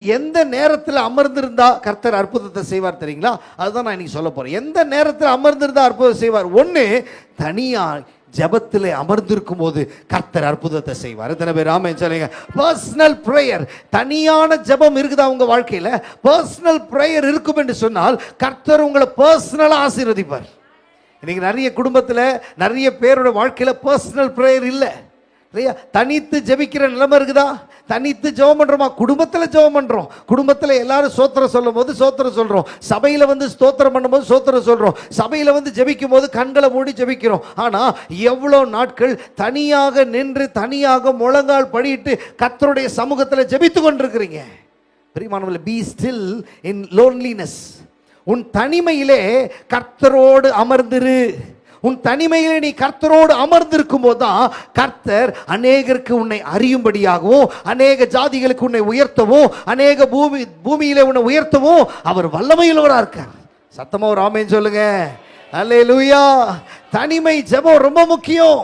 எந்த நேரத்தில் அமர்ந்திருந்தா கர்த்தர் அற்புதத்தை செய்வார் தெரியுங்களா? அதுதான் நான் இன்னைக்கு சொல்ல போறேன். எந்த நேரத்தில் அமர்ந்திருந்தா அற்புதம் செய்வார்? ஒன்று, தனியா ஜபத்தில் அமர்ந்திருக்கும் போது கர்த்தர் அற்புதத்தை செய்வார். எத்தனை பேர் ஆமென் சொல்லுங்க? பர்சனல் பிரேயர், தனியான ஜபம் இருக்குதா உங்க வாழ்க்கையில? பர்சனல் பிரேயர் இருக்கும் என்று சொன்னால் கர்த்தர் உங்களை பர்சனலா ஆசீர்வதிப்பார். இன்னைக்கு நிறைய குடும்பத்தில் நிறைய பேரோட வாழ்க்கையில பர்சனல் பிரேயர் இல்லை இல்லையா? தனித்து ஜெபிக்கிற நிலைமை இருக்குதா? தனித்து ஜெபம் பண்றோமா? குடும்பத்தில் ஜெபம் பண்றோம். குடும்பத்தில் எல்லாரும் சோத்திரம் சொல்லும் போது சோத்திரம் சொல்றோம். சபையில வந்து ஸ்தோத்திரம் பண்ணும்போது சோத்திரம் சொல்றோம். சபையில வந்து ஜெபிக்கும் போது கண்களை மூடி ஜெபிக்கிறோம். ஆனா எவ்வளோ நாட்கள் தனியாக நின்று தனியாக முழங்கால் படியிட்டு கர்த்தருடைய சமூகத்தில் ஜெபித்து கொண்டிருக்கிறீங்க? பிரியமானவர்களே, பி ஸ்டில் இன் லோன்லினஸ். உன் தனிமையிலே கர்த்தரோடு அமர்ந்திரு. உன் தனிமையிலே நீ கர்த்தரோடு அமர்ந்திருக்கும் போதுதான் கர்த்தர் அநேகருக்கு உன்னை அறியும்படியாகவும், அநேக ஜாதிகளுக்கு உன்னை உயர்த்தவும், அநேக பூமியிலே உன்னை உயர்த்தவும் அவர் வல்லமையுள்ளவராக இருக்கார். சத்தமா ஒரு ஆமென் சொல்லுங்க. அல்லேலூயா. தனிமை ஜெபம் ரொம்ப முக்கியம்.